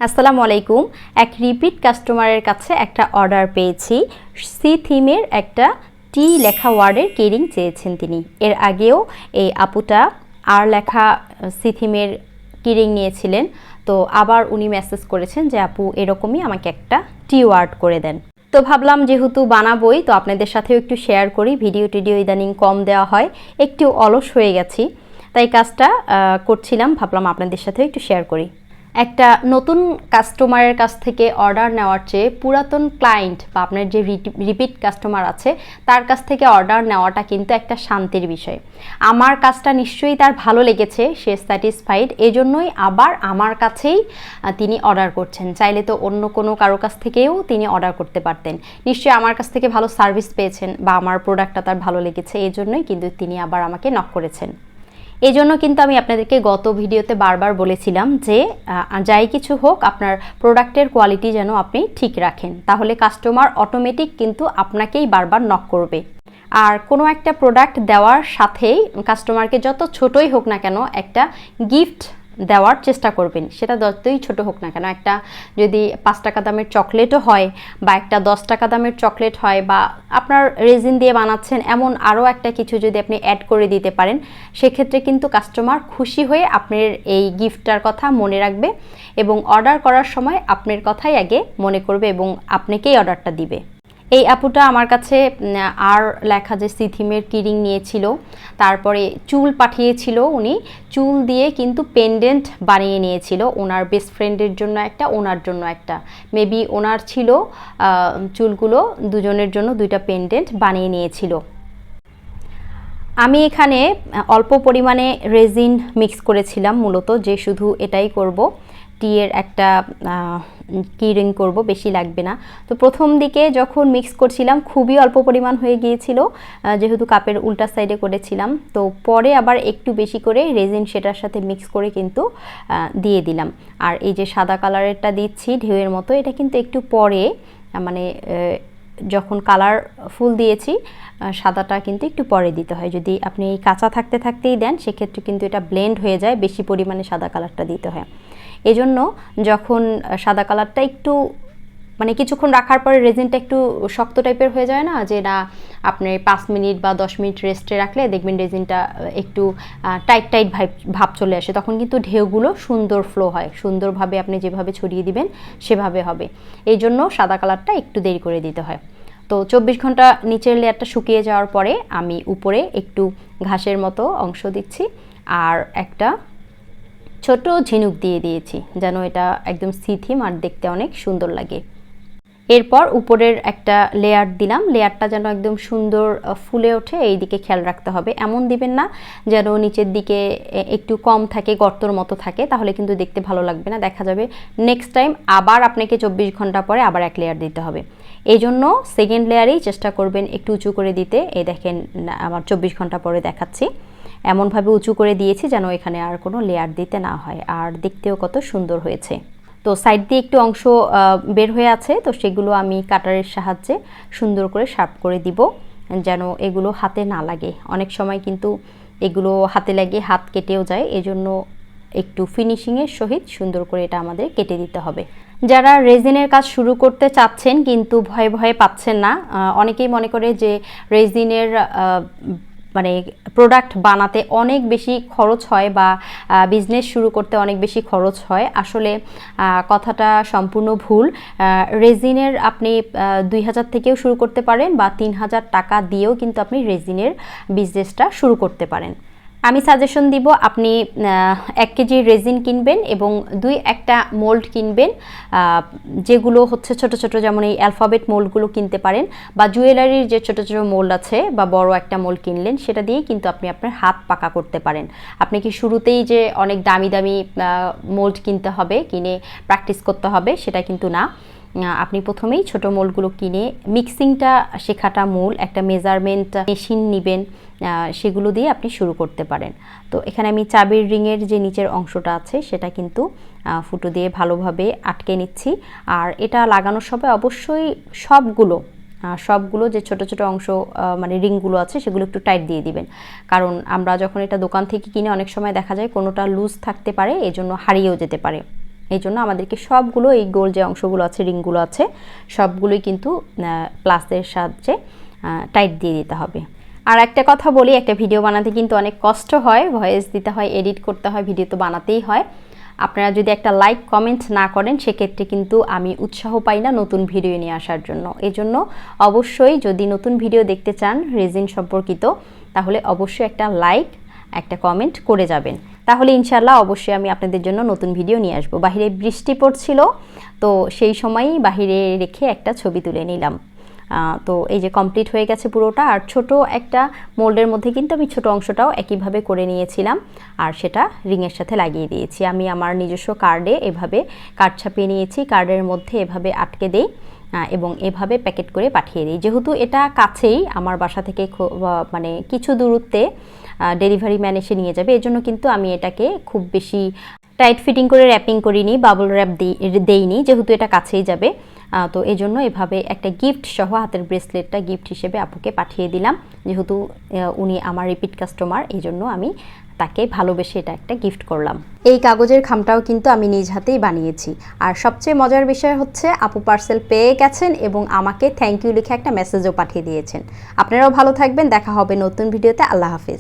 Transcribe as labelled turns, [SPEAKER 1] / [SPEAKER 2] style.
[SPEAKER 1] আসসালামু আলাইকুম। এক রিপিট কাস্টমারের কাছে একটা অর্ডার পেয়েছি। সি থিমের একটা টি লেখা ওয়ার্ডের কিরিং চেয়েছেন তিনি। এর আগেও এই আপুটা আর লেখা সি থিমের কিরিং নিয়েছিলেন। তো আবার উনি মেসেজ করেছেন যে আপু এরকমই আমাকে একটা টি ওয়ার্ড করে দেন। তো ভাবলাম যেহেতু বানাবোই তো আপনাদের সাথেও একটু শেয়ার করি। ভিডিও টিডিও ইদানিং কম দেওয়া হয়, একটু অলস হয়ে গেছি, তাই কাজটা করছিলাম, ভাবলাম আপনাদের সাথেও একটু শেয়ার করি। একটা নতুন কাস্টমারের কাছ থেকে অর্ডার নেওয়ার চেয়ে পুরাতন ক্লায়েন্ট বা আপনার যে রিপিট কাস্টমার আছে তার কাছ থেকে অর্ডার নেওয়াটা কিন্তু একটা শান্তির বিষয়। আমার কাজটা নিশ্চয়ই তার ভালো লেগেছে, সে স্যাটিসফাইড, এজন্যই আবার আমার কাছেই তিনি অর্ডার করছেন। চাইলে তো অন্য কোনো কারো কাছ থেকেও তিনি অর্ডার করতে পারতেন। নিশ্চয়ই আমার কাছ থেকে ভালো সার্ভিস পেয়েছেন বা আমার প্রোডাক্টটা তার ভালো লেগেছে, এই জন্যই কিন্তু তিনি আবার আমাকে নক করেছেন। এই জন্য কিন্তু আমি আপনাদেরকে গত ভিডিওতে বারবার বলেছিলাম যে যাই কিছু হোক আপনার প্রোডাক্টের কোয়ালিটি যেন আপনি ঠিক রাখেন, তাহলে কাস্টমার অটোমেটিক কিন্তু আপনাকেই বারবার নক করবে। আর কোনো একটা প্রোডাক্ট দেওয়ার সাথেই কাস্টমারকে যত ছোটই হোক না কেন একটা গিফট দেওয়ার চেষ্টা করবেন, সেটা যতই ছোট হোক না কেন। একটা যদি 5 টাকা দামের চকলেটও হয় বা একটা 10 টাকা দামের চকলেট হয় বা আপনার রেজিন দিয়ে বানাচ্ছেন এমন আরও একটা কিছু যদি আপনি অ্যাড করে দিতে পারেন, সেক্ষেত্রে কিন্তু কাস্টমার খুশি হয়ে আপনার এই গিফটটার কথা মনে রাখবে এবং অর্ডার করার সময় আপনার কথাই আগে মনে করবে এবং আপনাকেই অর্ডারটা দিবে। এই আপুটা আমার কাছে আর লেখা যে সি থিমের কিরিং নিয়েছিল, তারপরে চুল পাঠিয়েছিল। উনি চুল দিয়ে কিন্তু পেন্ডেন্ট বানিয়ে নিয়েছিল, ওনার বেস্ট ফ্রেন্ডের জন্য একটা, ওনার জন্য একটা। মেবি ওনার ছিল চুলগুলো দুজনের জন্য দুইটা পেন্ডেন্ট বানিয়ে নিয়েছিল। আমি এখানে অল্প পরিমাণে রেজিন মিক্স করেছিলাম, মূলত যে শুধু এটাই করব, টিয়ের একটা কিরিং করব, বেশি লাগবে না। তো প্রথম দিকে যখন মিক্স করছিলাম খুবই অল্প পরিমাণ হয়ে গিয়েছিল, যেহেতু কাপের উল্টা সাইডে করেছিলাম। তো পরে আবার একটু বেশি করে রেজিন সেটার সাথে মিক্স করে কিন্তু দিয়ে দিলাম। আর এই যে সাদা কালারেরটা দিচ্ছি ঢেউয়ের মতো, এটা কিন্তু একটু পরে মানে যখন কালার ফুল দিয়েছি সাদাটা কিন্তু একটু পরে দিতে হয়। যদি আপনি কাঁচা থাকতে থাকতেই দেন সেক্ষেত্রে কিন্তু এটা ব্লেন্ড হয়ে যায়, বেশি পরিমাণে সাদা কালারটা দিতে হয়। এজন্য যখন সাদা কালারটা একটু মানে কিছুক্ষণ রাখার পরে রেজিনটা একটু শক্ত টাইপের হয়ে যায় না, যে না আপনি 5 মিনিট বা 10 মিনিট রেস্টে রাখলে দেখবেন রেজিনটা একটু টাইট টাইট ভাব চলে আসে, তখন কিন্তু ঢেউগুলো সুন্দর ফ্লো হয়, সুন্দরভাবে আপনি যেভাবে ছড়িয়ে দিবেন সেভাবে হবে। এই জন্য সাদা কালারটা একটু দেরি করে দিতে হয়। তো 24 ঘন্টা নিচের লেয়ারটা শুকিয়ে যাওয়ার পরে আমি উপরে একটু ঘাসের মতো অংশ দিচ্ছি আর একটা ছোট ঝিনুক দিয়ে দিয়েছি, যেন এটা একদম সি থিম আর দেখতে অনেক সুন্দর লাগে। এরপর উপরের একটা লেয়ার দিলাম, লেয়ারটা যেন একদম সুন্দর ফুলে ওঠে এই দিকে খেয়াল রাখতে হবে। এমন দিবেন না যেন নিচের দিকে একটু কম থাকে, গর্তর মতো থাকে, তাহলে কিন্তু দেখতে ভালো লাগবে না, দেখা যাবে নেক্সট টাইম আবার আপনাকে 24 ঘন্টা পরে আবার এক লেয়ার দিতে হবে। এই জন্য সেকেন্ড লেয়ারেই চেষ্টা করবেন একটু উঁচু করে দিতে। এই দেখেন আমার 24 ঘন্টা পরে দেখাচ্ছি, এমনভাবে উঁচু করে দিয়েছি যেন এখানে আর কোনো লেয়ার দিতে না হয়, আর দেখতেও কত সুন্দর হয়েছে। তো সাইড দিয়ে একটু অংশ বের হয়ে আছে, তো সেগুলো আমি কাটারের সাহায্যে সুন্দর করে শার্প করে দিব যেন এগুলো হাতে না লাগে। অনেক সময় কিন্তু এগুলো হাতে লাগে হাত কেটেও যায়, এজন্য একটু ফিনিশিংয়ের সহিত সুন্দর করে এটা আমাদের কেটে দিতে হবে। যারা রেজিনের কাজ শুরু করতে চাচ্ছেন কিন্তু ভয়ে ভয়ে পাচ্ছেন না, অনেকেই মনে করে যে রেজিনের মানে প্রোডাক্ট বানাতে অনেক বেশি খরচ হয় বা বিজনেস শুরু করতে অনেক বেশি খরচ হয়। আসলে কথাটা সম্পূর্ণ ভুল। রেজিনের আপনি 2000 থেকেও শুরু করতে পারেন বা 3000 টাকা দিয়েও কিন্তু আপনি রেজিনের বিজনেসটা শুরু করতে পারেন। আমি সাজেশন দিব আপনি 1 কেজি রেজিন কিনবেন এবং 2-1টা মোল্ড কিনবেন, যেগুলো হচ্ছে ছোট ছোট, যেমন এই অ্যালফাবেট মোল্ডগুলো কিনতে পারেন বা জুয়েলারির যে ছোট ছোট মোল্ড আছে বা বড় একটা মোল্ড কিনলেন, সেটা দিয়েই কিন্তু আপনি আপনার হাত পাকা করতে পারেন। আপনি কি শুরুতেই যে অনেক দামি দামি মোল্ড কিনতে হবে, কিনে প্র্যাকটিস করতে হবে, সেটা কিন্তু না। আপনি প্রথমেই ছোট মোল্ডগুলো কিনে মিক্সিংটা শেখাটা মূল, একটা মেজারমেন্ট মেশিন নেবেন, সেগুলো দিয়ে আপনি শুরু করতে পারেন। তো এখানে আমি চাবির রিংয়ের যে নিচের অংশটা আছে সেটা কিন্তু ফুটো দিয়ে ভালোভাবে আটকে নিচ্ছি। আর এটা লাগানোর সময় অবশ্যই সবগুলো যে ছোট ছোট অংশ মানে রিংগুলো আছে সেগুলো একটু টাইট দিয়ে দিবেন, কারণ আমরা যখন এটা দোকান থেকে কিনে অনেক সময় দেখা যায় কোনোটা লুজ থাকতে পারে, এজন্য হারিয়েও যেতে পারে। এই জন্য আমাদেরকে সবগুলো এই গোল যে অংশগুলো আছে, রিংগুলো আছে, সবগুলোই কিন্তু প্লাসের সাহায্যে টাইট দিয়ে দিতে হবে। আর একটা কথা বলি, একটা ভিডিও বানাতে কিন্তু অনেক কষ্ট হয়, ভয়েস দিতে হয়, এডিট করতে হয়, ভিডিও তো বানাতেই হয়। আপনারা যদি একটা লাইক কমেন্ট না করেন সেক্ষেত্রে কিন্তু আমি উৎসাহ পাই না নতুন ভিডিও নিয়ে আসার জন্য। এই জন্য অবশ্যই যদি নতুন ভিডিও দেখতে চান রেজিন সম্পর্কিত, তাহলে অবশ্যই একটা লাইক, একটা কমেন্ট করে যাবেন, তাহলে ইনশাল্লাহ অবশ্যই আমি আপনাদের জন্য নতুন ভিডিও নিয়ে আসবো। বাহিরে বৃষ্টি পড়ছিল, তো সেই সময়ই বাহিরে রেখে একটা ছবি তুলে নিলাম। তো এই যে কমপ্লিট হয়ে গেছে পুরোটা। আর ছোট একটা মোল্ডের মধ্যে কিন্তু আমি ছোট অংশটাও একইভাবে করে নিয়েছিলাম, আর সেটা রিংয়ের সাথে লাগিয়ে দিয়েছি। আমি আমার নিজস্ব কার্ডে এভাবে কার্ড ছাপিয়ে নিয়েছি, কার্ডের মধ্যে এভাবে আটকে দেই এবং এভাবে প্যাকেট করে পাঠিয়ে দিই। যেহেতু এটা কাছেই, আমার বাসা থেকে মানে কিছু দূরত্বে ডেলিভারি ম্যান এসে নিয়ে যাবে, এজন্য কিন্তু আমি এটাকে খুব বেশি টাইট ফিটিং করে র্যাপিং করিনি, বাবল র্যাপ দেইনি, যেহেতু এটা কাছেই যাবে। তো এই জন্য এভাবে একটা গিফট সহ হাতের ব্রেসলেটটা গিফট হিসেবে আপুকে পাঠিয়ে দিলাম। যেহেতু উনি আমার রিপিট কাস্টমার, এই জন্য আমি তাকে ভালোবেসে এটা একটা গিফট করলাম। এই কাগজের খামটাও কিন্তু আমি নিজ হাতেই বানিয়েছি। আর সবচেয়ে মজার বিষয় হচ্ছে আপু পার্সেল পেয়ে গেছেন এবং আমাকে থ্যাংক ইউ লিখে একটা মেসেজও পাঠিয়ে দিয়েছেন। আপনারাও ভালো থাকবেন, দেখা হবে নতুন ভিডিওতে। আল্লাহ হাফিজ।